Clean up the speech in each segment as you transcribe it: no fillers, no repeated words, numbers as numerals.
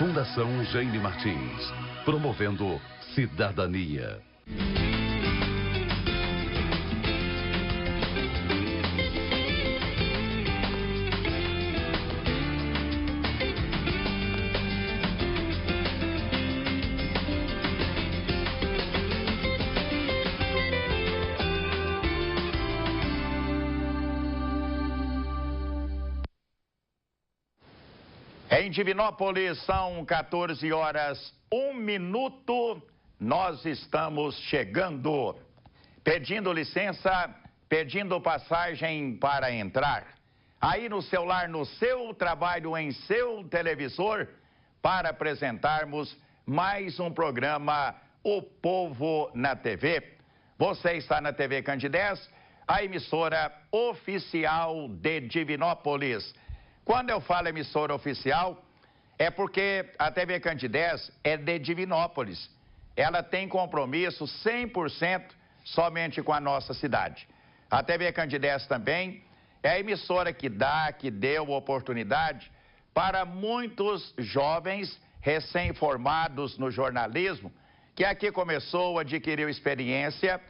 Fundação Jaime Martins, promovendo cidadania. Em Divinópolis, são 14 horas, 1 minuto, nós estamos chegando. Pedindo licença, pedindo passagem para entrar. Aí no seu lar, no seu trabalho, em seu televisor, para apresentarmos mais um programa, O Povo na TV. Você está na TV Candidez, a emissora oficial de Divinópolis. Quando eu falo emissora oficial, é porque a TV Candidez é de Divinópolis. Ela tem compromisso 100% somente com a nossa cidade. A TV Candidez também é a emissora que deu oportunidade para muitos jovens recém-formados no jornalismo, que aqui começou, adquiriu experiência,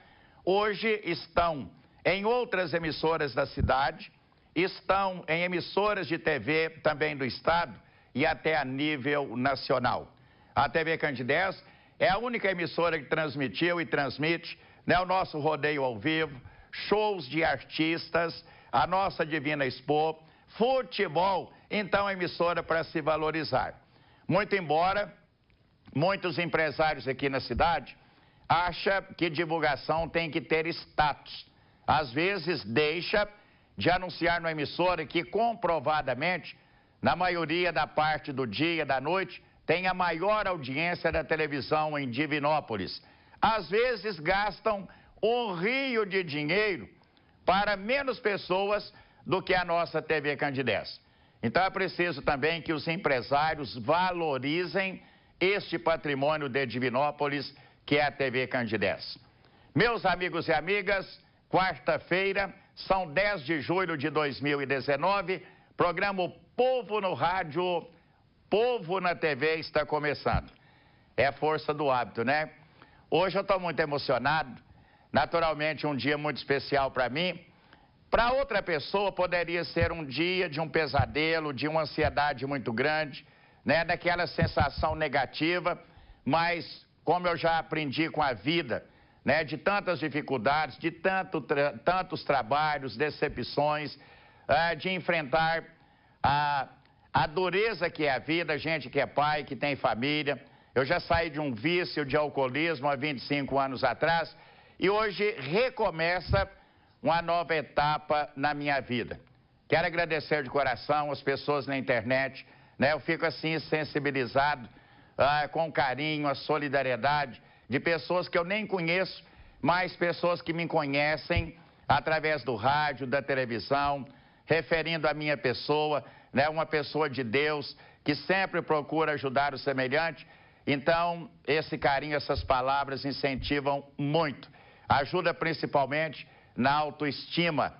hoje estão em outras emissoras da cidade, estão em emissoras de TV também do estado e até a nível nacional. A TV Candidez é a única emissora que transmitiu e transmite, né, o nosso rodeio ao vivo, shows de artistas, a nossa Divina Expo, futebol, então é emissora para se valorizar. Muito embora muitos empresários aqui na cidade acham que divulgação tem que ter status. Às vezes deixa de anunciar na emissora que comprovadamente, na maioria da parte do dia, da noite, tem a maior audiência da televisão em Divinópolis. Às vezes gastam um rio de dinheiro para menos pessoas do que a nossa TV Candidez. Então é preciso também que os empresários valorizem este patrimônio de Divinópolis, que é a TV Candidez. Meus amigos e amigas, quarta-feira, são 10 de julho de 2019, programa O Povo no Rádio, Povo na TV está começando. É a força do hábito, né? Hoje eu estou muito emocionado, naturalmente um dia muito especial para mim. Para outra pessoa poderia ser um dia de um pesadelo, de uma ansiedade muito grande, né? Daquela sensação negativa, mas como eu já aprendi com a vida, né, de tantas dificuldades, de tantos trabalhos, decepções, de enfrentar a dureza que é a vida, gente que é pai, que tem família. Eu já saí de um vício de alcoolismo há 25 anos atrás e hoje recomeça uma nova etapa na minha vida. Quero agradecer de coração as pessoas na internet, né, eu fico assim sensibilizado com carinho, a solidariedade de pessoas que eu nem conheço, mas pessoas que me conhecem através do rádio, da televisão, referindo a minha pessoa, né, uma pessoa de Deus que sempre procura ajudar o semelhante. Então, esse carinho, essas palavras incentivam muito. Ajuda principalmente na autoestima.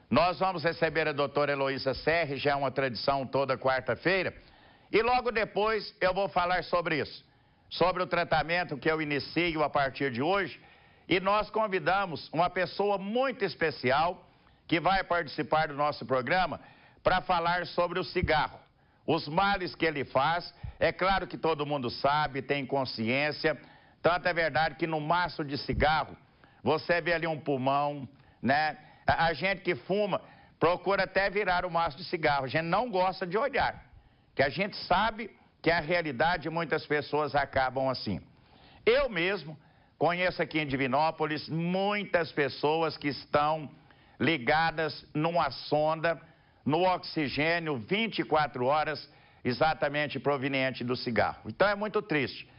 Nós vamos receber a doutora Heloísa Serri, já é uma tradição toda quarta-feira, e logo depois eu vou falar sobre isso. Sobre o tratamento que eu inicio a partir de hoje, e nós convidamos uma pessoa muito especial que vai participar do nosso programa para falar sobre o cigarro, os males que ele faz. É claro que todo mundo sabe, tem consciência, tanto é verdade que no maço de cigarro você vê ali um pulmão, né? A gente que fuma procura até virar o maço de cigarro, a gente não gosta de olhar, que a gente sabe que a realidade muitas pessoas acabam assim. Eu mesmo conheço aqui em Divinópolis muitas pessoas que estão ligadas numa sonda, no oxigênio 24 horas, exatamente proveniente do cigarro. Então é muito triste.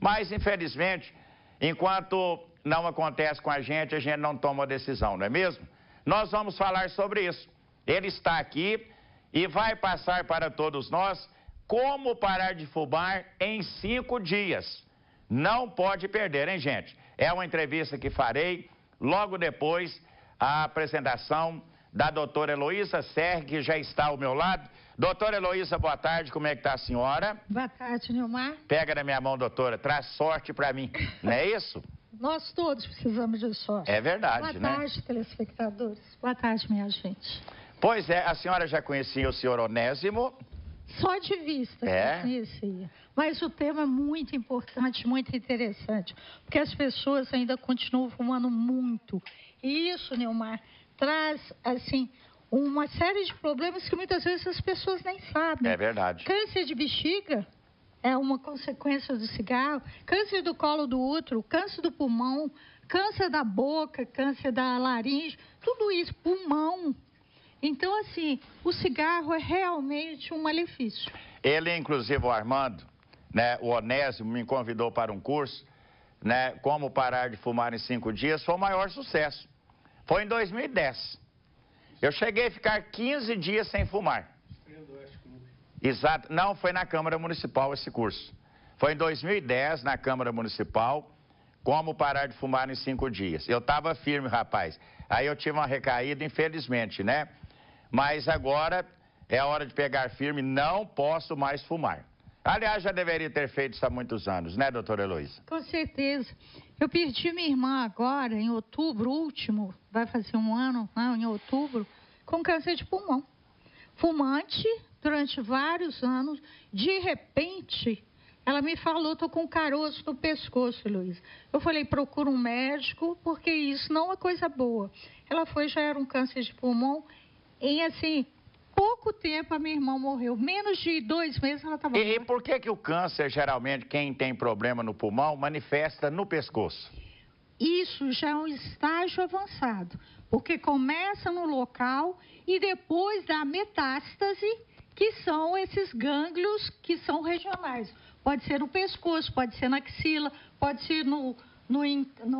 Mas infelizmente, enquanto não acontece com a gente não toma decisão, não é mesmo? Nós vamos falar sobre isso. Ele está aqui e vai passar para todos nós como parar de fumar em 5 dias. Não pode perder, hein, gente? É uma entrevista que farei logo depois a apresentação da doutora Heloísa Serri, que já está ao meu lado. Doutora Heloísa, boa tarde, como é que está a senhora? Boa tarde, Nilmar. Pega na minha mão, doutora, traz sorte para mim, não é isso? Nós todos precisamos de sorte. É verdade, né? Boa tarde, telespectadores. Boa tarde, minha gente. Pois é, a senhora já conhecia o senhor Onésimo? Só de vista que eu conhecia. Mas o tema é muito importante, muito interessante, porque as pessoas ainda continuam fumando muito. E isso, Nilmar, traz, assim, uma série de problemas que muitas vezes as pessoas nem sabem. É verdade. Câncer de bexiga é uma consequência do cigarro, câncer do colo do útero, câncer do pulmão, câncer da boca, câncer da laringe, tudo isso, pulmão. Então, assim, o cigarro é realmente um malefício. Ele, inclusive, o Armando, né, o Onésimo, me convidou para um curso, né, como parar de fumar em 5 dias, foi o maior sucesso. Foi em 2010. Eu cheguei a ficar 15 dias sem fumar. Exato. Não, foi na Câmara Municipal esse curso. Foi em 2010, na Câmara Municipal, como parar de fumar em 5 dias. Eu estava firme, rapaz. Aí eu tive uma recaída, infelizmente, né? Mas agora é a hora de pegar firme, não posso mais fumar. Aliás, já deveria ter feito isso há muitos anos, né, doutora Heloísa? Com certeza. Eu perdi minha irmã agora, em outubro último, vai fazer um ano, não, em outubro, com câncer de pulmão. Fumante durante vários anos, de repente, ela me falou, estou com um caroço no pescoço, Luiz. Eu falei, procura um médico, porque isso não é coisa boa. Ela foi, já era um câncer de pulmão, em assim, pouco tempo a minha irmã morreu. Menos de 2 meses ela estava morta. E por que o câncer, geralmente, quem tem problema no pulmão, manifesta no pescoço? Isso já é um estágio avançado, porque começa no local e depois dá metástase, que são esses gânglios que são regionais. Pode ser no pescoço, pode ser na axila, pode ser no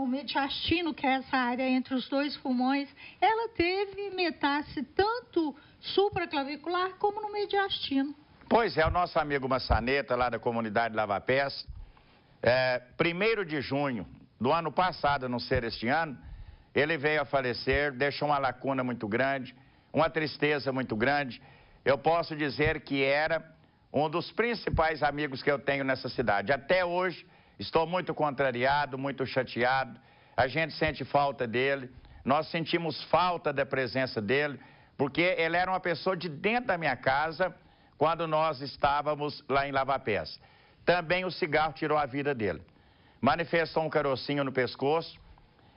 mediastino, que é essa área entre os 2 pulmões. Ela teve metástase tanto supraclavicular como no mediastino. Pois é, o nosso amigo Massaneta, lá da comunidade Lava Pés, 1º de junho do ano passado, não ser este ano, ele veio a falecer, deixou uma lacuna muito grande, uma tristeza muito grande. Eu posso dizer que era um dos principais amigos que eu tenho nessa cidade. Até hoje, estou muito contrariado, muito chateado. A gente sente falta dele, nós sentimos falta da presença dele, porque ele era uma pessoa de dentro da minha casa quando nós estávamos lá em Lava Pés. Também o cigarro tirou a vida dele. Manifestou um carocinho no pescoço,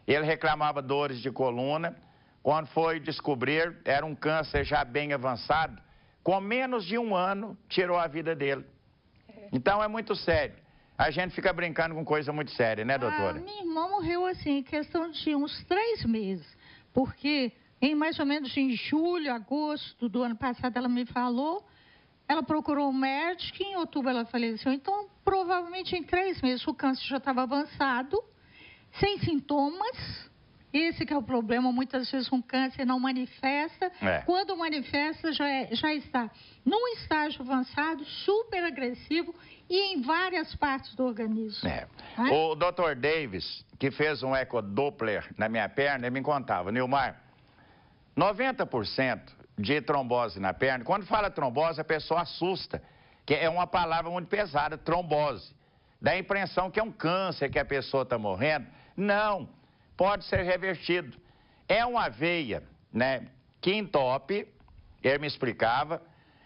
ele reclamava dores de coluna. Quando foi descobrir, era um câncer já bem avançado, com menos de 1 ano, tirou a vida dele. Então é muito sério. A gente fica brincando com coisa muito séria, né, doutora? Minha irmã morreu assim, em questão de uns 3 meses, porque em mais ou menos em julho, agosto do ano passado, ela me falou, ela procurou um médico, em outubro ela faleceu. Então, provavelmente em 3 meses o câncer já estava avançado, sem sintomas. Esse que é o problema, muitas vezes um câncer não manifesta. Quando manifesta, já está num estágio avançado, super agressivo e em várias partes do organismo. O Dr. Davis, que fez um ecodoppler na minha perna, ele me contava, Nilmar, 90% de trombose na perna, quando fala trombose, a pessoa assusta, que é uma palavra muito pesada, trombose. Dá a impressão que é um câncer, que a pessoa está morrendo. Não. Pode ser revertido. É uma veia, né, que entope, ele me explicava,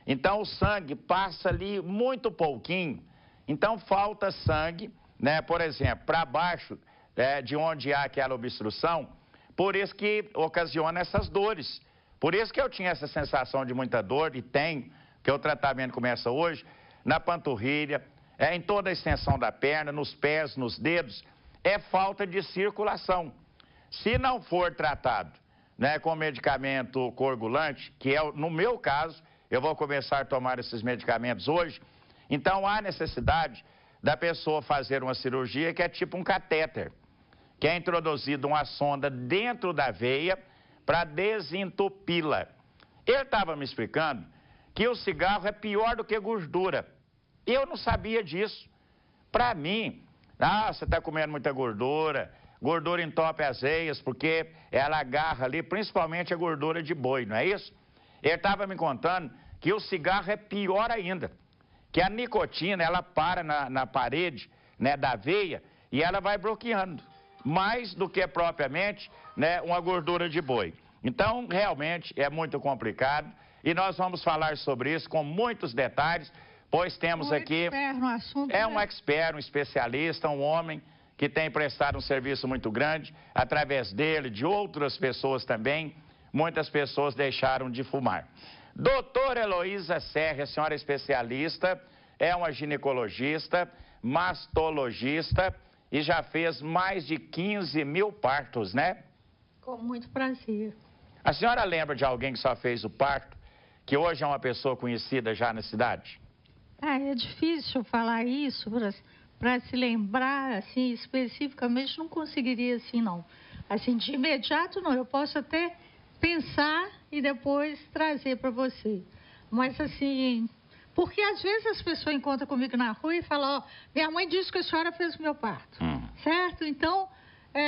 então o sangue passa ali muito pouquinho, então falta sangue, né, por exemplo, para baixo de onde há aquela obstrução, por isso que ocasiona essas dores. Por isso que eu tinha essa sensação de muita dor, e tem, que o tratamento começa hoje, na panturrilha, em toda a extensão da perna, nos pés, nos dedos, é falta de circulação. Se não for tratado, né, com medicamento coagulante, que é, no meu caso, eu vou começar a tomar esses medicamentos hoje, então há necessidade da pessoa fazer uma cirurgia que é tipo um catéter, que é introduzido uma sonda dentro da veia para desentupi-la. Ele estava me explicando que o cigarro é pior do que gordura. Eu não sabia disso. Para mim, você está comendo muita gordura, gordura entope as veias, porque ela agarra ali, principalmente a gordura de boi, não é isso? Ele estava me contando que o cigarro é pior ainda. Que a nicotina, ela para na parede, né, da veia e ela vai bloqueando. Mais do que propriamente, né, uma gordura de boi. Então, realmente, é muito complicado. E nós vamos falar sobre isso com muitos detalhes, pois temos aqui... um expert, um especialista, um homem que tem prestado um serviço muito grande. Através dele, de outras pessoas também, muitas pessoas deixaram de fumar. Doutora Heloísa Serra, a senhora é especialista, é uma ginecologista, mastologista e já fez mais de 15 mil partos, né? Com muito prazer. A senhora lembra de alguém que só fez o parto, que hoje é uma pessoa conhecida já na cidade? É difícil falar isso para se lembrar, assim, especificamente, não conseguiria assim, não. Assim, de imediato, não. Eu posso até pensar e depois trazer para você. Mas, assim, porque às vezes as pessoas encontram comigo na rua e falam, ó, minha mãe disse que a senhora fez o meu parto, certo? Então,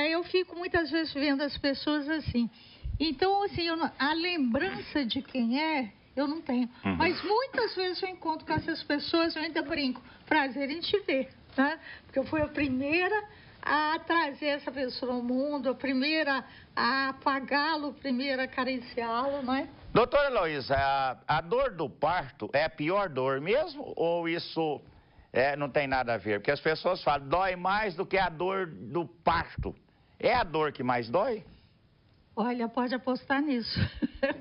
eu fico muitas vezes vendo as pessoas assim. Então, assim, a lembrança de quem é, eu não tenho. Mas muitas vezes eu encontro com essas pessoas, eu ainda brinco, prazer em te ver, tá? Porque eu fui a primeira a trazer essa pessoa ao mundo, a primeira a apagá-lo, a primeira a acariciá-lo, né? Doutora Heloísa, a dor do parto é a pior dor mesmo ou isso não tem nada a ver? Porque as pessoas falam, dói mais do que a dor do parto. É a dor que mais dói? Olha, pode apostar nisso.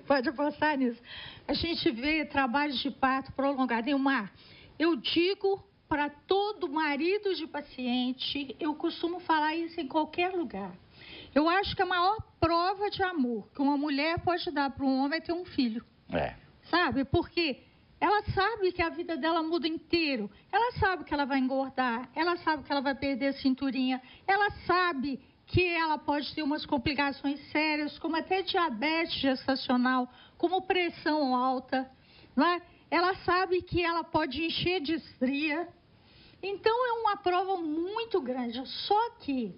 Pode apostar nisso. A gente vê trabalhos de parto prolongado. Nilmar, eu digo para todo marido de paciente, eu costumo falar isso em qualquer lugar. Eu acho que a maior prova de amor que uma mulher pode dar para um homem é ter um filho. Sabe? Porque ela sabe que a vida dela muda inteiro. Ela sabe que ela vai engordar. Ela sabe que ela vai perder a cinturinha. Ela sabe que ela pode ter umas complicações sérias, como até diabetes gestacional, como pressão alta, não é? Ela sabe que ela pode encher de estria. Então, é uma prova muito grande. Só que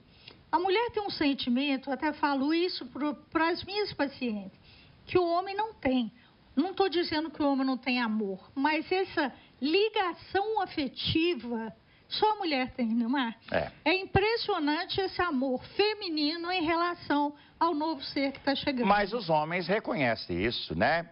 a mulher tem um sentimento, até falo isso para as minhas pacientes, que o homem não tem. Não estou dizendo que o homem não tem amor, mas essa ligação afetiva só a mulher tem, não é? É impressionante esse amor feminino em relação ao novo ser que está chegando. Mas os homens reconhecem isso, né?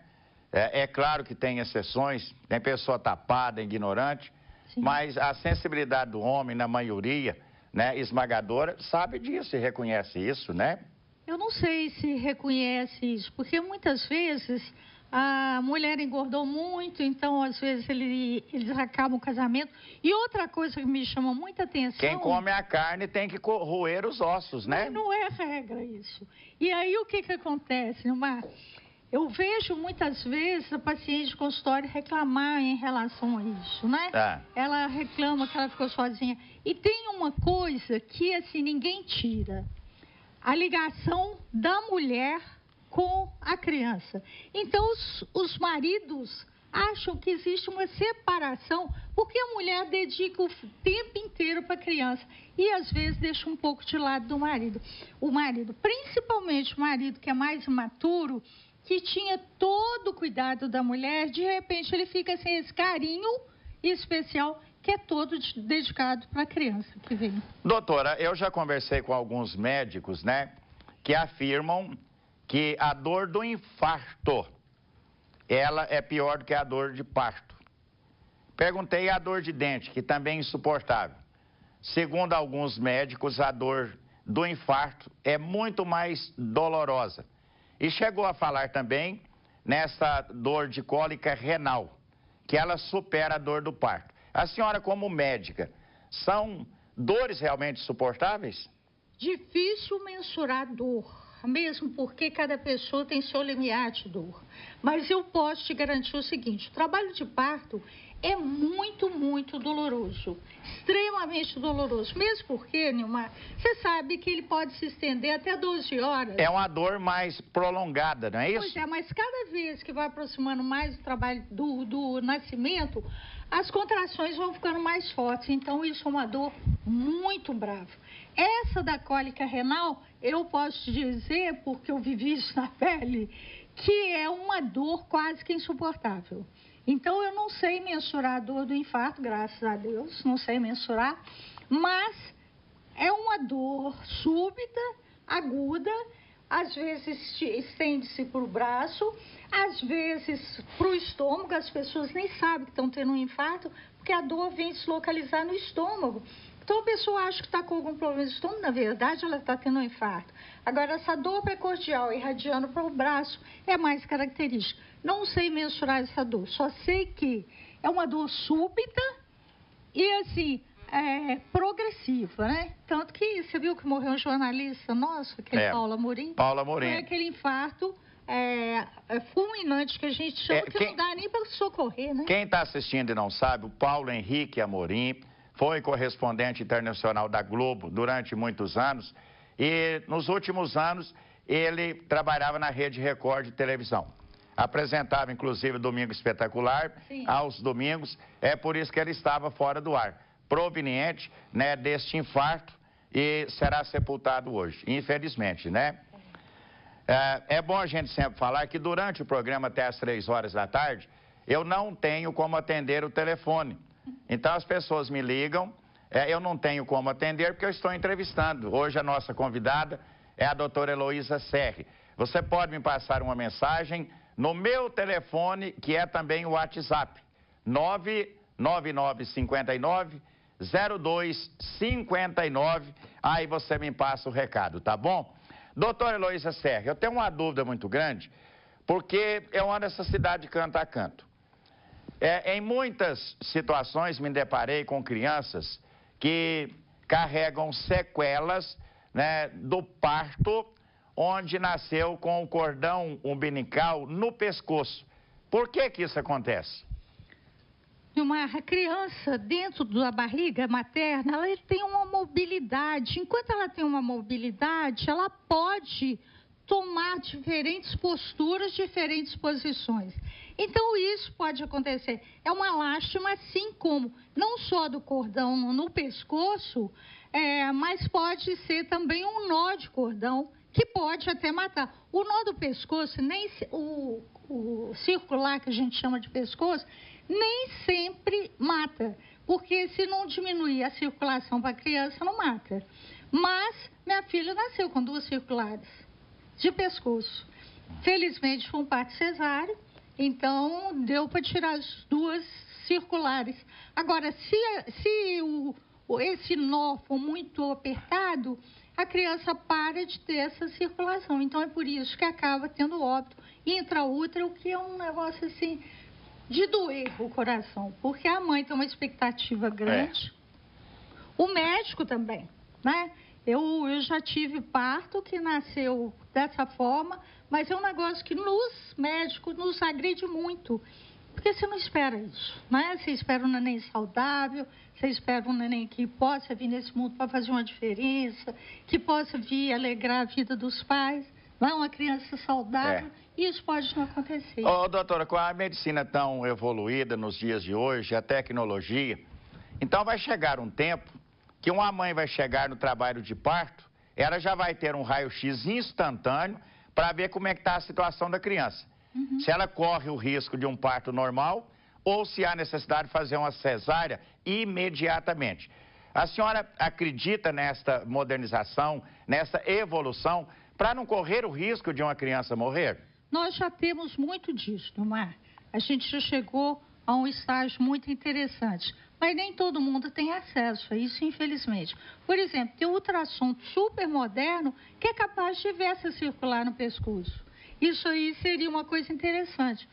É claro que tem exceções, tem pessoa tapada, ignorante, sim, mas a sensibilidade do homem, na maioria, né, esmagadora, sabe disso e reconhece isso, né? Eu não sei se reconhece isso, porque muitas vezes a mulher engordou muito, então às vezes eles acabam o casamento. E outra coisa que me chama muita atenção... Quem come a carne tem que roer os ossos, né? Não é regra isso. E aí o que acontece, Nilmar? Eu vejo muitas vezes a paciente de consultório reclamar em relação a isso, né? Ela reclama que ela ficou sozinha. E tem uma coisa que assim ninguém tira. A ligação da mulher com a criança. Então, os maridos acham que existe uma separação porque a mulher dedica o tempo inteiro para a criança e, às vezes, deixa um pouco de lado do marido. O marido, principalmente o marido que é mais imaturo, que tinha todo o cuidado da mulher, de repente ele fica sem esse carinho especial que é todo dedicado para a criança que vem. Doutora, eu já conversei com alguns médicos, né, que afirmam que a dor do infarto, ela é pior do que a dor de parto. Perguntei a dor de dente, que também é insuportável. Segundo alguns médicos, a dor do infarto é muito mais dolorosa. E chegou a falar também nessa dor de cólica renal, que ela supera a dor do parto. A senhora, como médica, são dores realmente suportáveis? Difícil mensurar dor, mesmo porque cada pessoa tem seu limiar de dor. Mas eu posso te garantir o seguinte, o trabalho de parto é muito, muito doloroso, extremamente doloroso. Mesmo porque, Nilmar, você sabe que ele pode se estender até 12 horas. É uma dor mais prolongada, não é isso? Pois é, mas cada vez que vai aproximando mais do trabalho do nascimento, as contrações vão ficando mais fortes. Então, isso é uma dor muito brava. Essa da cólica renal, eu posso te dizer, porque eu vivi isso na pele, que é uma dor quase que insuportável. Então, eu não sei mensurar a dor do infarto, graças a Deus, não sei mensurar, mas é uma dor súbita, aguda, às vezes estende-se para o braço, às vezes para o estômago, as pessoas nem sabem que estão tendo um infarto, porque a dor vem se localizar no estômago. Então, a pessoa acha que está com algum problema de estômago, na verdade, ela está tendo um infarto. Agora, essa dor precordial irradiando para o braço é mais característica. Não sei mensurar essa dor, só sei que é uma dor súbita e, assim, progressiva, né? Tanto que você viu que morreu um jornalista nosso, aquele Paulo Amorim? Paulo Amorim. Foi aquele infarto fulminante que a gente chama, que não dá nem para socorrer, né? Quem está assistindo e não sabe, o Paulo Henrique Amorim foi correspondente internacional da Globo durante muitos anos e nos últimos anos ele trabalhava na Rede Record de televisão. Apresentava inclusive Domingo Espetacular. Sim. Aos domingos, é por isso que ele estava fora do ar, proveniente, né, deste infarto e será sepultado hoje, infelizmente, né? É bom a gente sempre falar que durante o programa até às 3 horas da tarde, eu não tenho como atender o telefone. Então as pessoas me ligam, eu não tenho como atender porque eu estou entrevistando. Hoje a nossa convidada é a doutora Heloísa Serri. Você pode me passar uma mensagem no meu telefone, que é também o WhatsApp, 99959-0259. Aí você me passa o recado, tá bom? Doutora Heloísa Serri, eu tenho uma dúvida muito grande, porque eu ando nessa cidade de canto a canto. Em muitas situações me deparei com crianças que carregam sequelas, né, do parto, onde nasceu com o cordão umbilical no pescoço. Por que que isso acontece? A criança dentro da barriga materna, ela tem uma mobilidade. Enquanto ela tem uma mobilidade, ela pode tomar diferentes posturas, diferentes posições. Então, isso pode acontecer. É uma lástima, assim como não só do cordão no pescoço, mas pode ser também um nó de cordão, que pode até matar. O nó do pescoço, nem o circular, que a gente chama de pescoço, nem sempre mata, porque se não diminuir a circulação para a criança, não mata. Mas minha filha nasceu com 2 circulares de pescoço. Felizmente foi um parto cesáreo, então deu para tirar as 2 circulares. Agora, se esse nó for muito apertado, a criança para de ter essa circulação. Então é por isso que acaba tendo óbito intraútero, que é um negócio assim de doer o coração, porque a mãe tem uma expectativa grande. O médico também, né? Eu já tive parto que nasceu dessa forma, mas é um negócio que nos médicos nos agride muito, porque você não espera isso, né? Você espera um neném saudável, você espera um neném que possa vir nesse mundo para fazer uma diferença, que possa vir alegrar a vida dos pais, não é? Uma criança saudável. Isso pode não acontecer. Doutora, com a medicina tão evoluída nos dias de hoje, a tecnologia, então vai chegar um tempo que uma mãe vai chegar no trabalho de parto, ela já vai ter um raio-x instantâneo para ver como é que está a situação da criança. Uhum. Se ela corre o risco de um parto normal ou se há necessidade de fazer uma cesárea imediatamente. A senhora acredita nesta modernização, nessa evolução, para não correr o risco de uma criança morrer? Nós já temos muito disso, Mar. A gente já chegou a um estágio muito interessante, mas nem todo mundo tem acesso a isso, infelizmente. Por exemplo, tem um ultrassom super moderno que é capaz de ver essa circular no pescoço. Isso aí seria uma coisa interessante.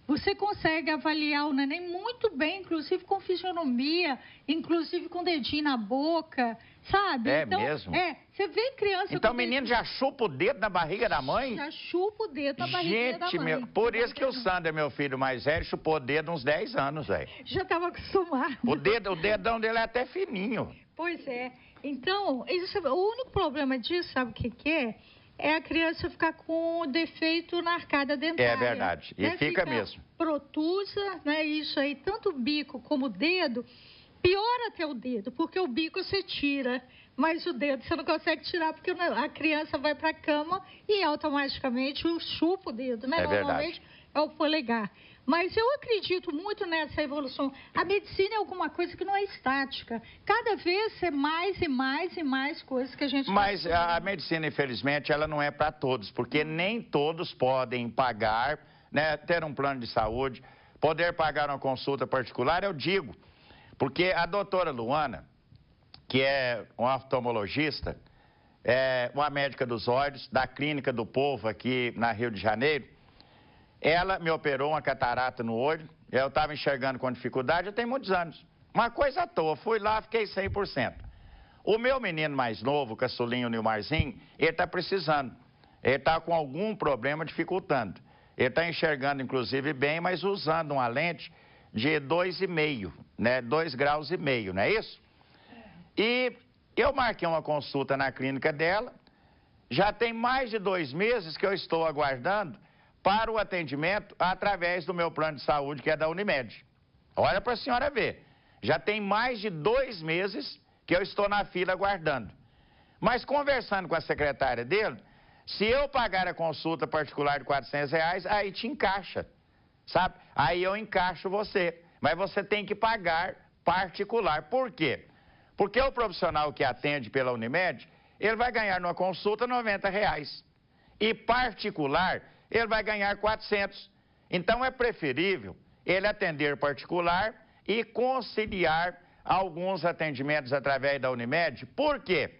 Você consegue avaliar o neném muito bem, inclusive com fisionomia, inclusive com dedinho na boca, sabe? Então, mesmo? Você vê criança... Então o menino já chupa o dedo na barriga da mãe? Já chupa o dedo na barriga da mãe. Por isso que o Sander, meu filho mais velho, chupou o dedo uns 10 anos, velho. Já estava acostumado. O dedão dele é até fininho. Pois é. Então, o único problema disso, sabe o que é? É a criança ficar com defeito na arcada dentária. É verdade, e fica mesmo. Protusa, né? Isso aí, tanto o bico como o dedo, pior até o dedo, porque o bico você tira, mas o dedo você não consegue tirar, porque a criança vai para a cama e automaticamente chupa o dedo, né? É Normalmente verdade. é o polegar. Mas eu acredito muito nessa evolução. A medicina é alguma coisa que não é estática. Cada vez é mais e mais e mais coisas que a gente... Mas a medicina, infelizmente, ela não é para todos, porque nem todos podem pagar, né, ter um plano de saúde, poder pagar uma consulta particular, eu digo. Porque a doutora Luana, que é uma oftalmologista, uma médica dos olhos, da Clínica do Povo aqui na Rio de Janeiro, ela me operou uma catarata no olho, eu estava enxergando com dificuldade, já tem muitos anos. Uma coisa à toa, fui lá, fiquei 100%. O meu menino mais novo, o caçulinho Nilmarzinho, ele está precisando. Ele está com algum problema dificultando. Ele está enxergando, inclusive, bem, mas usando uma lente de 2,5, né? 2,5 graus, não é isso? E eu marquei uma consulta na clínica dela, já tem mais de 2 meses que eu estou aguardando para o atendimento através do meu plano de saúde, que é da Unimed. Olha para a senhora ver, já tem mais de 2 meses que eu estou na fila aguardando. Mas conversando com a secretária dele, se eu pagar a consulta particular de R$400, aí te encaixa, sabe? Aí eu encaixo você, mas você tem que pagar particular. Por quê? Porque o profissional que atende pela Unimed, ele vai ganhar numa consulta R$90. E particular, ele vai ganhar 400. Então é preferível ele atender particular e conciliar alguns atendimentos através da Unimed. Por quê?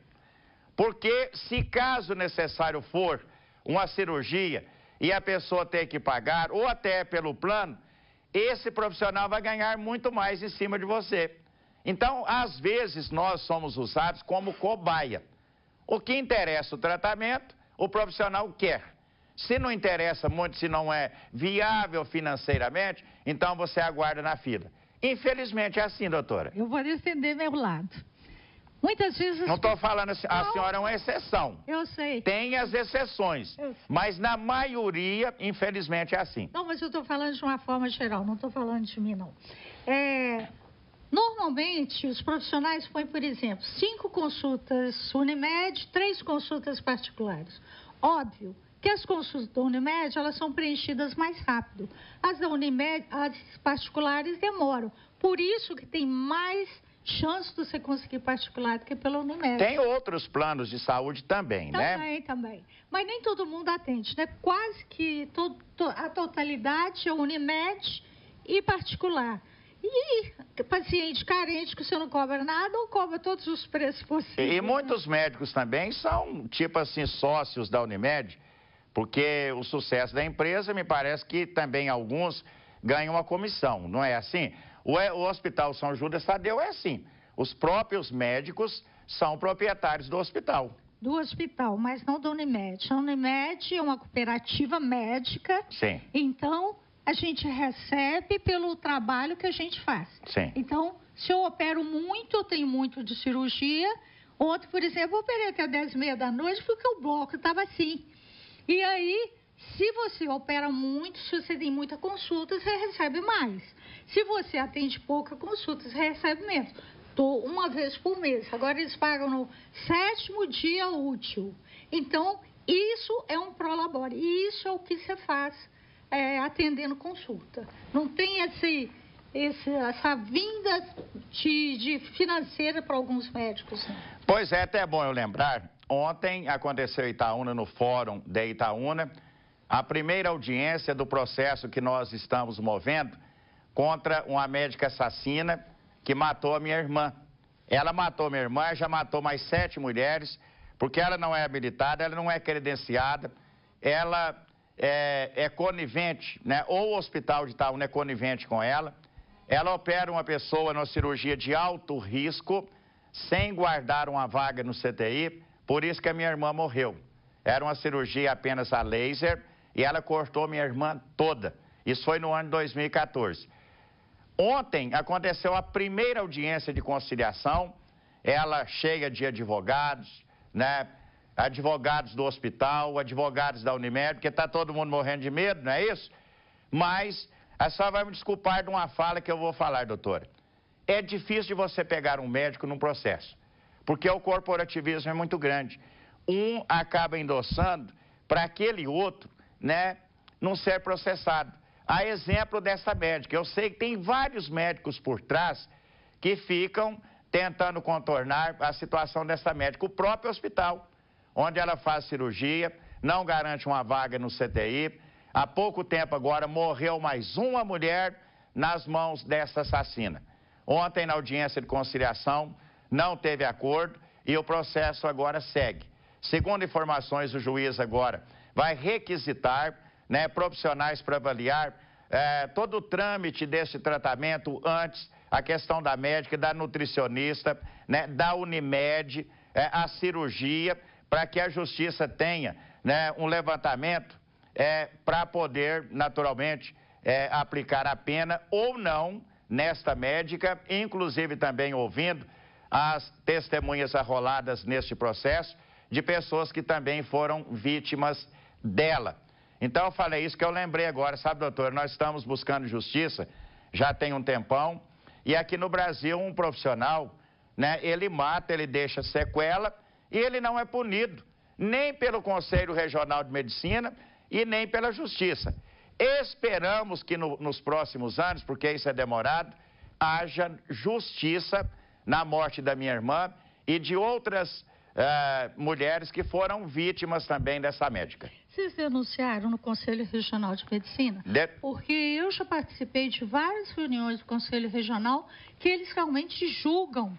Porque se caso necessário for uma cirurgia e a pessoa ter que pagar, ou até pelo plano, esse profissional vai ganhar muito mais em cima de você. Então, às vezes, nós somos usados como cobaia. O que interessa o tratamento, o profissional quer. Se não interessa muito, se não é viável financeiramente, então você aguarda na fila. Infelizmente é assim, doutora. Eu vou defender meu lado. Muitas vezes... Não estou falando assim, a senhora é uma exceção. Eu sei. Tem as exceções, mas na maioria, infelizmente, é assim. Não, mas eu estou falando de uma forma geral, não estou falando de mim, não. Normalmente, os profissionais põem, por exemplo, 5 consultas Unimed, 3 consultas particulares. Óbvio que as consultas da Unimed, elas são preenchidas mais rápido. As da Unimed, as particulares demoram. Por isso que tem mais chance de você conseguir particular do que pela Unimed. Tem outros planos de saúde também, né? Também. Mas nem todo mundo atende, né? Quase que a totalidade é Unimed e particular. E paciente carente que você não cobra nada ou cobra todos os preços possíveis. E muitos médicos também são, tipo assim, sócios da Unimed, porque o sucesso da empresa, me parece que também alguns ganham uma comissão, não é assim? O Hospital São Judas Tadeu é assim, os próprios médicos são proprietários do hospital. Do hospital, mas não da Unimed. A Unimed é uma cooperativa médica. Sim. Então, a gente recebe pelo trabalho que a gente faz. Sim. Então, se eu opero muito, eu tenho muito de cirurgia. Ontem, por exemplo, eu operei até 10h30 da noite porque o bloco estava assim. E aí, se você opera muito, se você tem muita consulta, você recebe mais. Se você atende pouca consulta, você recebe menos. Uma vez por mês. Agora eles pagam no 7º dia útil. Então, isso é um prolabore. Isso é o que você faz atendendo consulta. Não tem essa vinda de financeira para alguns médicos. Né? Pois é, até bom eu lembrar. Ontem aconteceu em Itaúna, no Fórum de Itaúna, a primeira audiência do processo que nós estamos movendo contra uma médica assassina que matou a minha irmã. Ela matou minha irmã, já matou mais 7 mulheres, porque ela não é habilitada, ela não é credenciada, ela é conivente, né? Ou o hospital de Itaúna é conivente com ela. Ela opera uma pessoa numa cirurgia de alto risco, sem guardar uma vaga no CTI, por isso que a minha irmã morreu. Era uma cirurgia apenas a laser e ela cortou minha irmã toda. Isso foi no ano de 2014. Ontem aconteceu a primeira audiência de conciliação, ela cheia de advogados, né? Advogados do hospital, advogados da Unimed, porque está todo mundo morrendo de medo, não é isso? Mas a senhora vai me desculpar de uma fala que eu vou falar, doutora. É difícil de você pegar um médico num processo, porque o corporativismo é muito grande. Um acaba endossando para aquele outro, né, não ser processado. a exemplo dessa médica. Eu sei que tem vários médicos por trás que ficam tentando contornar a situação dessa médica. O próprio hospital, onde ela faz cirurgia, não garante uma vaga no CTI. Há pouco tempo agora morreu mais uma mulher nas mãos dessa assassina. Ontem, na audiência de conciliação, não teve acordo e o processo agora segue. Segundo informações, o juiz agora vai requisitar, né, profissionais para avaliar todo o trâmite desse tratamento antes, a questão da médica, da nutricionista, né, da Unimed, a cirurgia, para que a justiça tenha, né, um levantamento para poder, naturalmente, aplicar a pena ou não nesta médica, inclusive também ouvindo as testemunhas arroladas neste processo de pessoas que também foram vítimas dela. Então, eu falei isso que eu lembrei agora, sabe, doutor? Nós estamos buscando justiça já tem um tempão, e aqui no Brasil um profissional, né, ele mata, ele deixa sequela e ele não é punido, nem pelo Conselho Regional de Medicina e nem pela Justiça. Esperamos que nos próximos anos, porque isso é demorado, haja justiça na morte da minha irmã e de outras mulheres que foram vítimas também dessa médica. Vocês denunciaram no Conselho Regional de Medicina? Porque eu já participei de várias reuniões do Conselho Regional que eles realmente julgam,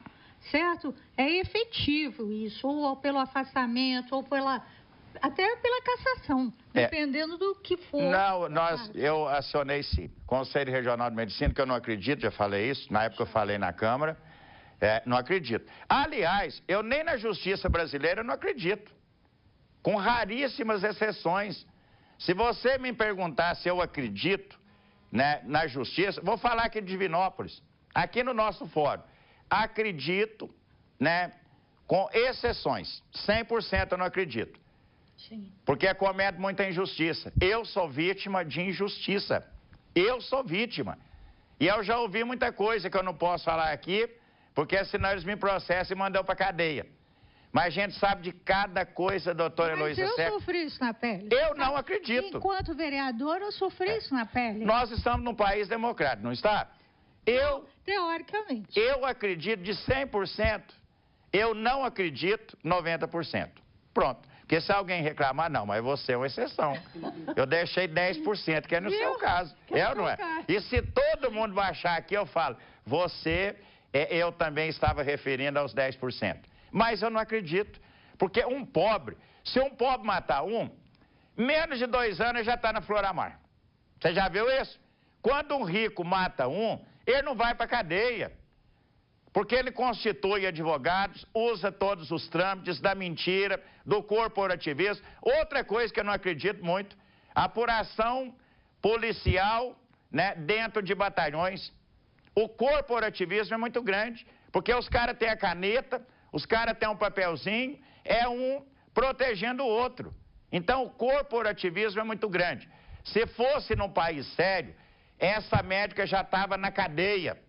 certo? É efetivo isso, ou pelo afastamento, ou até pela cassação, dependendo do que for. Não, eu acionei sim. Conselho Regional de Medicina, que eu não acredito, já falei isso, na época eu falei na Câmara, não acredito. Aliás, eu nem na Justiça brasileira eu não acredito, com raríssimas exceções. Se você me perguntar se eu acredito, né, na Justiça, vou falar aqui de Divinópolis, aqui no nosso fórum, acredito, né, com exceções, 100% eu não acredito. Sim. Porque comete muita injustiça. Eu sou vítima de injustiça. Eu sou vítima. E eu já ouvi muita coisa que eu não posso falar aqui, porque senão eles me processam e mandam para cadeia. Mas a gente sabe de cada coisa, doutora Heloísa Seco. Mas eu sofri isso na pele. Eu não acredito. Enquanto vereador, eu sofri isso na pele. Nós estamos num país democrático, não está? Teoricamente. Eu acredito de 100%. Eu não acredito 90%. Pronto. Porque se alguém reclamar, não, mas você é uma exceção. Eu deixei 10%, que é no seu caso. Eu não é? E se todo mundo baixar aqui, eu falo, eu também estava referindo aos 10%. Mas eu não acredito. Porque um pobre, se um pobre matar menos de 2 anos já está na Floramar. Você já viu isso? Quando um rico mata ele não vai para a cadeia. Porque ele constitui advogados, usa todos os trâmites da mentira, do corporativismo. Outra coisa que eu não acredito muito, apuração policial, né, dentro de batalhões. O corporativismo é muito grande, porque os caras têm a caneta, os caras têm um papelzinho, um protegendo o outro. Então o corporativismo é muito grande. Se fosse num país sério, essa médica já estava na cadeia.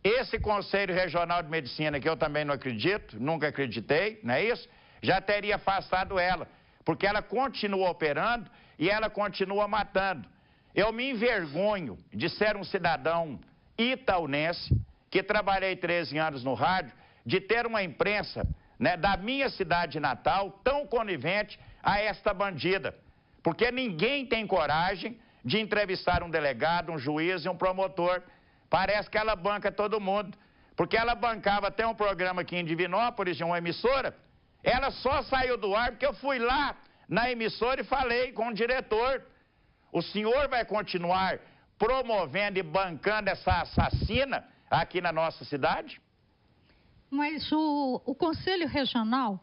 Esse Conselho Regional de Medicina, que eu também não acredito, nunca acreditei, não é isso? Já teria afastado ela, porque ela continua operando e ela continua matando. Eu me envergonho de ser um cidadão itaunense, que trabalhei 13 anos no rádio, de ter uma imprensa, né, da minha cidade natal tão conivente a esta bandida. Porque ninguém tem coragem de entrevistar um delegado, um juiz e um promotor. Parece que ela banca todo mundo, porque ela bancava até um programa aqui em Divinópolis, de uma emissora, ela só saiu do ar porque eu fui lá na emissora e falei com o diretor. O senhor vai continuar promovendo e bancando essa assassina aqui na nossa cidade? Mas o Conselho Regional,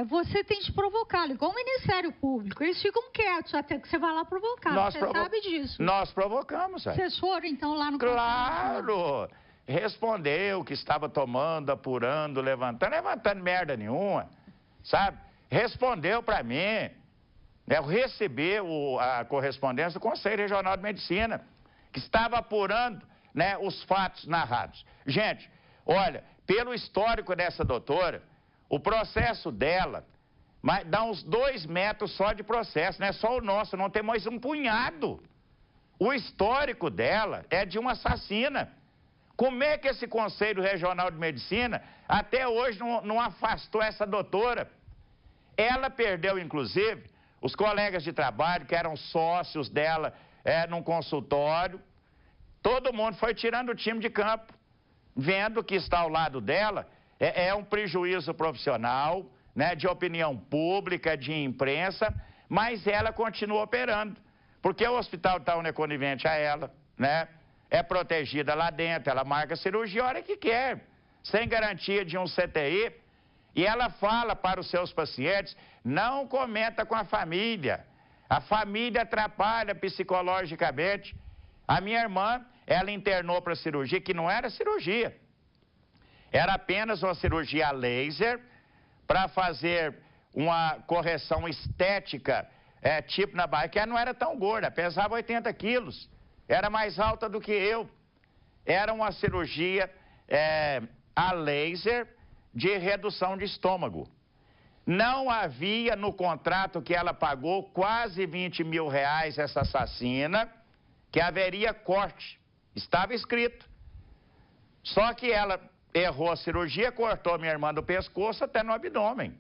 você tem de provocá-lo, igual o Ministério Público. Eles ficam quietos até que você vá lá provocar. Você sabe disso. Nós provocamos, Vocês foram, então, lá no Claro! Respondeu que estava tomando, apurando, levantando merda nenhuma, sabe? Respondeu para mim. Eu recebi a correspondência do Conselho Regional de Medicina, que estava apurando, né, os fatos narrados. Gente, olha, pelo histórico dessa doutora, o processo dela dá uns 2 metros só de processo, não é só o nosso, não tem mais um punhado. O histórico dela é de uma assassina. Como é que esse Conselho Regional de Medicina até hoje não afastou essa doutora? Ela perdeu, inclusive, os colegas de trabalho que eram sócios dela num consultório. Todo mundo foi tirando o time de campo, vendo que está ao lado dela é um prejuízo profissional, né, de opinião pública, de imprensa, mas ela continua operando, porque o hospital tal não é conivente a ela, né? É protegida lá dentro, ela marca cirurgia a hora que quer, sem garantia de um CTI. E ela fala para os seus pacientes, não comenta com a família atrapalha psicologicamente. A minha irmã, ela internou para cirurgia, que não era cirurgia, era apenas uma cirurgia a laser, para fazer uma correção estética, tipo na barriga, que ela não era tão gorda, pesava 80 quilos, era mais alta do que eu. Era uma cirurgia a laser de redução de estômago. Não havia no contrato que ela pagou quase 20 mil reais, essa assassina, que haveria corte. Estava escrito. Só que ela errou a cirurgia, cortou minha irmã do pescoço até no abdômen.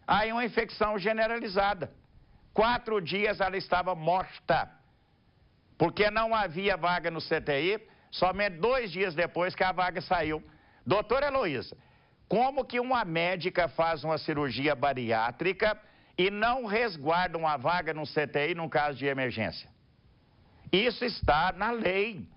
Aí uma infecção generalizada. 4 dias ela estava morta, porque não havia vaga no CTI, somente 2 dias depois que a vaga saiu. Doutora Heloísa, como que uma médica faz uma cirurgia bariátrica e não resguarda uma vaga no CTI num caso de emergência? Isso está na lei.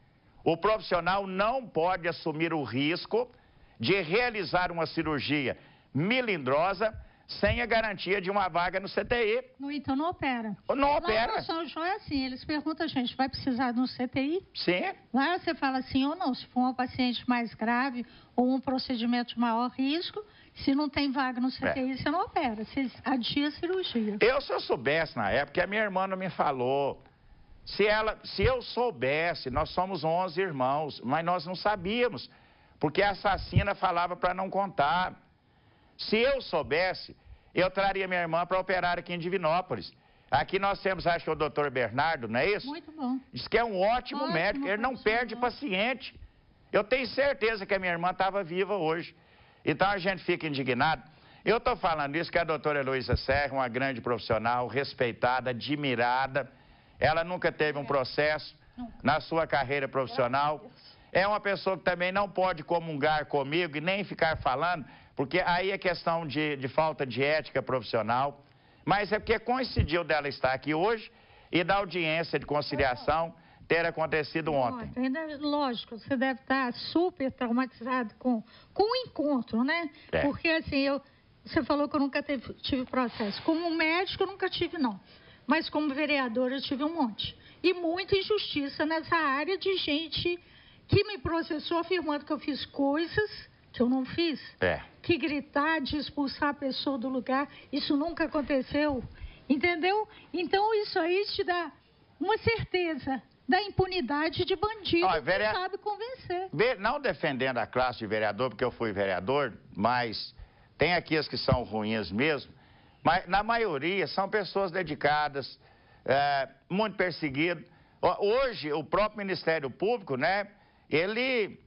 O profissional não pode assumir o risco de realizar uma cirurgia melindrosa sem a garantia de uma vaga no CTI. Então não opera. Não opera. Lá no São João é assim, eles perguntam a gente, vai precisar de um CTI? Sim. Lá você fala sim ou não, se for um paciente mais grave ou um procedimento de maior risco, se não tem vaga no CTI, você não opera, você adia a cirurgia. Se eu soubesse na época, a minha irmã não me falou. Se eu soubesse, nós somos 11 irmãos, mas nós não sabíamos, porque a assassina falava para não contar. Se eu soubesse, eu traria minha irmã para operar aqui em Divinópolis. Aqui nós temos, acho que é o doutor Bernardo, não é isso? Muito bom. Diz que é um ótimo médico, ele não perde paciente. Eu tenho certeza que a minha irmã estava viva hoje. Então a gente fica indignado. Eu estou falando isso que a doutora Heloísa Serra, uma grande profissional, respeitada, admirada. Ela nunca teve um processo na sua carreira profissional. É uma pessoa que também não pode comungar comigo e nem ficar falando, porque aí é questão de falta de ética profissional. Mas é porque coincidiu dela estar aqui hoje e da audiência de conciliação ter acontecido ontem. Lógico, você deve estar super traumatizado com o encontro, né? Porque assim, você falou que eu nunca tive processo. Como médico, eu nunca tive, não. Mas como vereador, eu tive um monte. E muita injustiça nessa área de gente que me processou afirmando que eu fiz coisas que eu não fiz. Que gritar, de expulsar a pessoa do lugar, isso nunca aconteceu. Entendeu? Então isso aí te dá uma certeza da impunidade de bandido que sabe convencer. Não defendendo a classe de vereador, porque eu fui vereador, mas tem aqui as que são ruins mesmo, mas na maioria são pessoas dedicadas, muito perseguidas. Hoje, o próprio Ministério Público, né, ele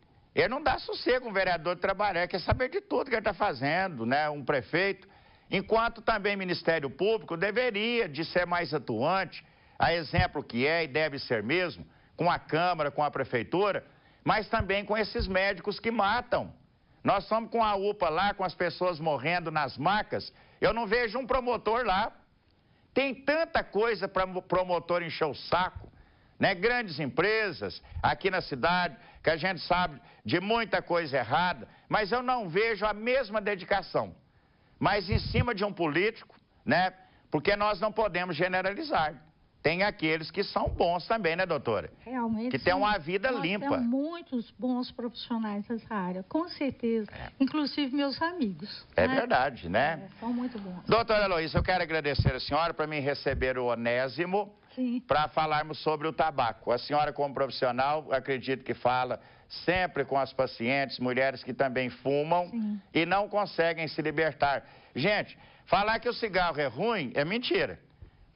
não dá sossego um vereador de trabalhar, quer saber de tudo que ele está fazendo, né, um prefeito, enquanto também o Ministério Público deveria de ser mais atuante, a exemplo que é e deve ser mesmo, com a Câmara, com a Prefeitura, mas também com esses médicos que matam. Nós estamos com a UPA lá, com as pessoas morrendo nas macas, eu não vejo um promotor lá. Tem tanta coisa para promotor encher o saco, né? Grandes empresas aqui na cidade, que a gente sabe de muita coisa errada, mas eu não vejo a mesma dedicação. Mas em cima de um político, né? Porque nós não podemos generalizar. Tem aqueles que são bons também, né, doutora? Realmente. Que tem uma vida limpa. Tem muitos bons profissionais nessa área, com certeza. Inclusive meus amigos. É verdade, né? São muito bons. Doutora Heloísa, eu quero agradecer a senhora para me receber o Onésimo para falarmos sobre o tabaco. A senhora, como profissional, acredito que fala sempre com as pacientes, mulheres que também fumam e não conseguem se libertar. Gente, falar que o cigarro é ruim é mentira.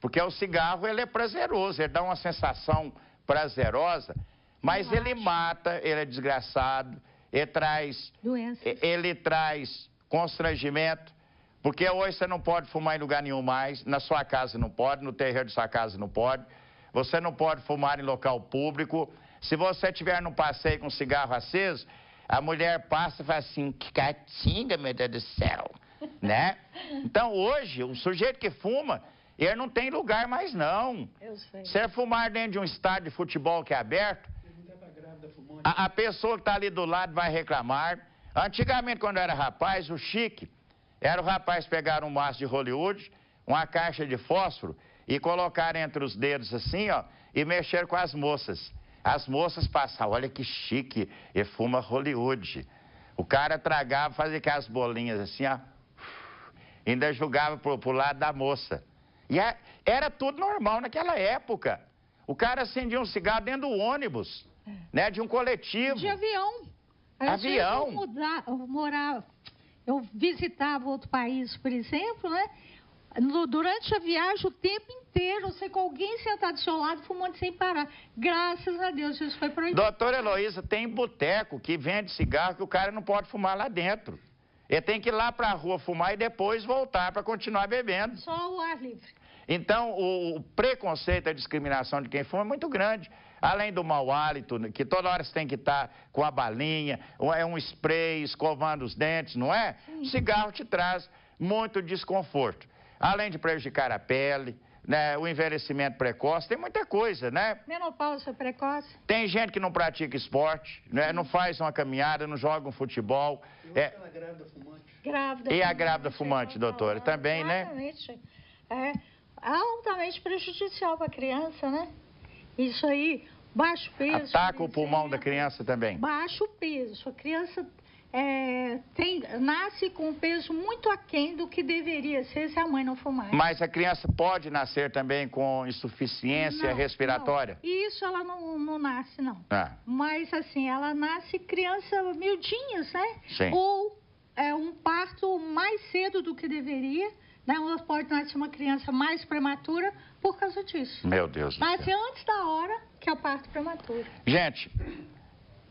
Porque o cigarro, ele é prazeroso, ele dá uma sensação prazerosa, mas ele mata, ele é desgraçado, ele traz constrangimento, porque hoje você não pode fumar em lugar nenhum mais, na sua casa não pode, no terreiro de sua casa não pode, você não pode fumar em local público. Se você estiver num passeio com cigarro aceso, a mulher passa e fala assim, que catinga, meu Deus do céu, né? Então hoje, o sujeito que fuma, ele não tem lugar mais não. Eu sei. Se é fumar dentro de um estádio de futebol que é aberto, a pessoa que está ali do lado vai reclamar. Antigamente, quando eu era rapaz, o chique era o rapaz pegar um maço de Hollywood, uma caixa de fósforo e colocar entre os dedos assim, ó, e mexer com as moças. As moças passavam, olha que chique, e fuma Hollywood. O cara tragava, fazia aquelas bolinhas assim, ó, ainda jogava pro lado da moça. E era tudo normal naquela época. O cara acendia um cigarro dentro do ônibus, né, de um coletivo. De avião. Avião. Eu visitava outro país, por exemplo, né? Durante a viagem, o tempo inteiro, você com alguém sentado do seu lado, fumando sem parar. Graças a Deus, isso foi proibido. Doutora Heloísa, tem boteco que vende cigarro que o cara não pode fumar lá dentro. Ele tem que ir lá para a rua fumar e depois voltar para continuar bebendo. Só o ar livre. Então, o preconceito, a discriminação de quem fuma é muito grande. Além do mau hálito, que toda hora você tem que estar com a balinha, é um spray, escovando os dentes, não é? O cigarro te traz muito desconforto. Além de prejudicar a pele, né, o envelhecimento precoce, tem muita coisa, né? Menopausa precoce. Tem gente que não pratica esporte, né, não faz uma caminhada, não joga um futebol. Ela grávida fumante. E a grávida fumante, doutora, também, né? Exatamente. É altamente prejudicial para a criança, né? Isso aí, baixo peso. Ataca o pulmão da criança também. Baixo peso. A criança nasce com um peso muito aquém do que deveria ser se a mãe não fumar. Mas a criança pode nascer também com insuficiência respiratória? Não. Isso ela não nasce, não. Mas assim, ela nasce criança miudinhas, né? Sim. Ou um parto mais cedo do que deveria. Né? Ela pode nascer uma criança mais prematura por causa disso. Meu Deus do céu. Nasce antes da hora, que é o parto prematuro. Gente,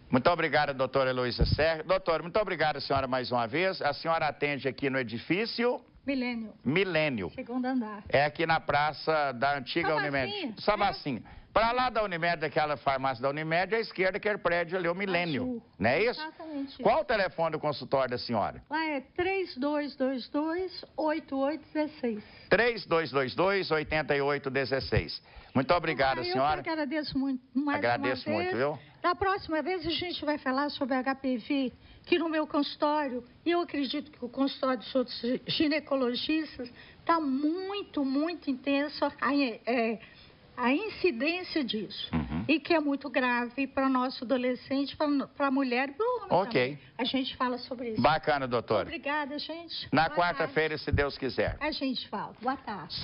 muito obrigado, doutora Heloísa Serra. Doutora, muito obrigado, senhora, mais uma vez. A senhora atende aqui no edifício... Milênio. Segundo andar. É aqui na praça da antiga Unimed. Sabacinha. Para lá da Unimed, daquela farmácia da Unimed, à esquerda, aquele prédio ali, o Milênio. Não é isso? Exatamente. Qual o telefone do consultório da senhora? Lá é 3222-8816. 3222-8816. Muito obrigado, senhora. Eu agradeço muito. Agradeço muito, viu? Da próxima vez a gente vai falar sobre HPV, que no meu consultório, e eu acredito que o consultório dos outros ginecologistas está muito, muito intenso a incidência disso. E que é muito grave para o nosso adolescente, para a mulher e para o homem também. A gente fala sobre isso. Bacana, doutora. Obrigada, gente. Na quarta-feira, se Deus quiser. A gente fala. Boa tarde.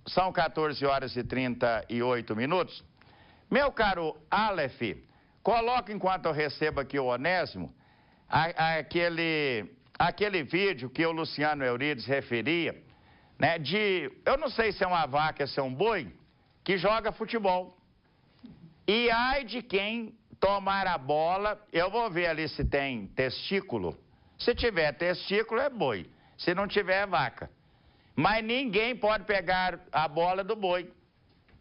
São 14 horas e 38 minutos. Meu caro Aleph, coloca enquanto eu recebo aqui o Onésimo, aquele vídeo que o Luciano Eurides referia, né, eu não sei se é uma vaca, se é um boi, que joga futebol. E ai de quem tomar a bola, eu vou ver ali se tem testículo. Se tiver testículo, é boi. Se não tiver, é vaca. Mas ninguém pode pegar a bola do boi.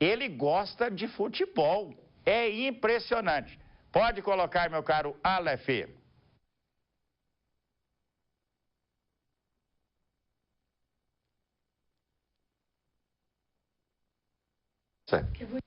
Ele gosta de futebol. É impressionante. Pode colocar, meu caro Aleph. Certo.